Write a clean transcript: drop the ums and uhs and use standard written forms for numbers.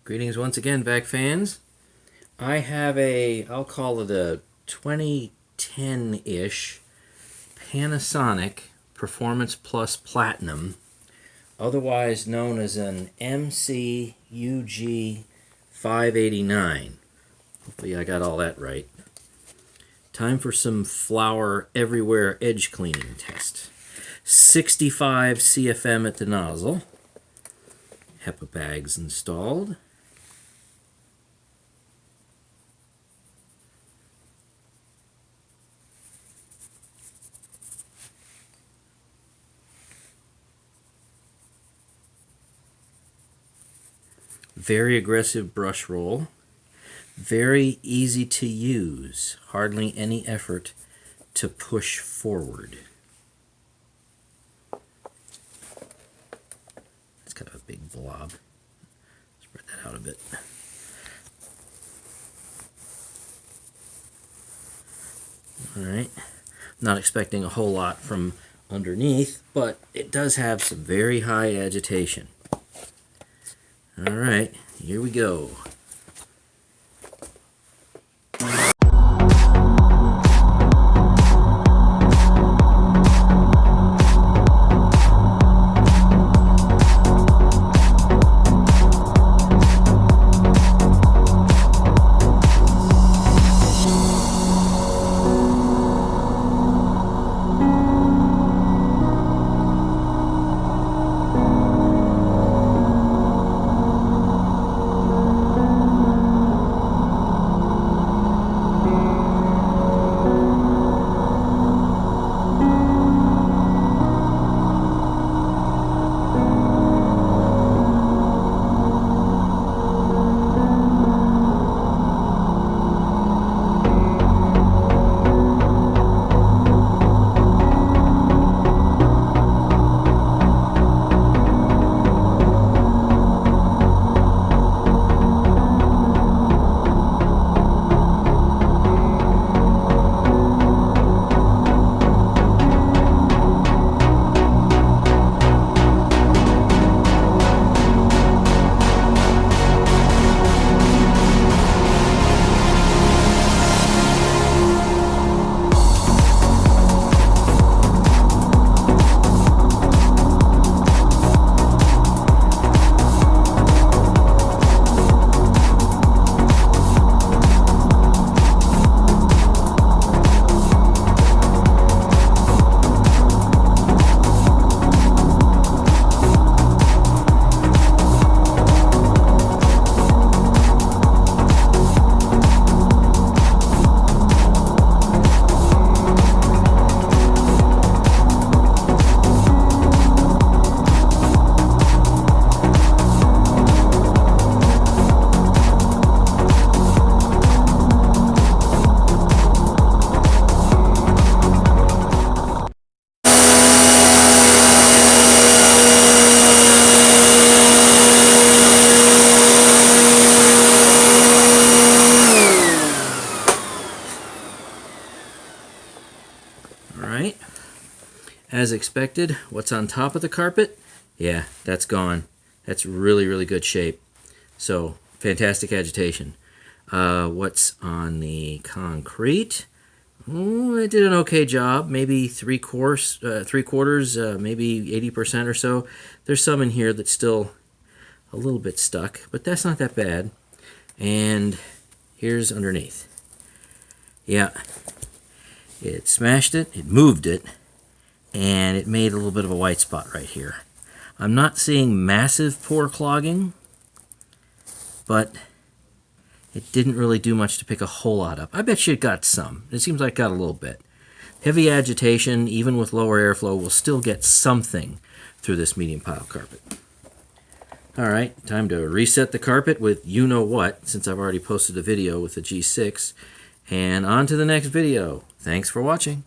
Greetings once again, VAC fans. I have I'll call it a 2010-ish Panasonic Performance Plus Platinum, otherwise known as an MC UG589. Hopefully I got all that right. Time for some flour everywhere edge cleaning test. 65 CFM at the nozzle. HEPA bags installed. Very aggressive brush roll. Very easy to use. Hardly any effort to push forward. It's kind of a big blob. Spread that out a bit. Alright. Not expecting a whole lot from underneath, but it does have some very high agitation. Alright, here we go. Alright, as expected, what's on top of the carpet? Yeah, that's gone. That's really good shape. So, fantastic agitation. What's on the concrete? Oh, I did an okay job. Maybe three quarters, maybe 80% or so. There's some in here that's still a little bit stuck, but that's not that bad. And here's underneath. Yeah. It smashed it, it moved it, and it made a little bit of a white spot right here. I'm not seeing massive pore clogging, but it didn't really do much to pick a whole lot up. I bet you it got some. It seems like it got a little bit. Heavy agitation, even with lower airflow, will still get something through this medium pile carpet. Alright, time to reset the carpet with you-know-what, since I've already posted a video with the G6. And on to the next video. Thanks for watching.